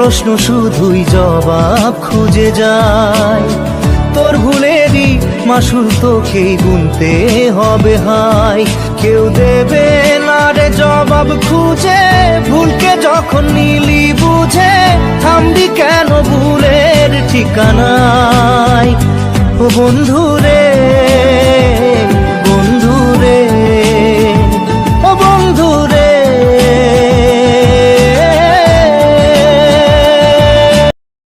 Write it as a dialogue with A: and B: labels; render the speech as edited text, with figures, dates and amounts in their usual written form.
A: প্রশ্ন শুধুই জবাব খুঁজে যায়। তোর ভুলেরই মাসুল তোকেই গুনতে হবে হাই। কেউ দেবে না রে জবাব খুঁজে, ভুলকে যখন নিলি বুঝে থামবি কেন ভুলের ঠিকানায়। ও বন্ধু রে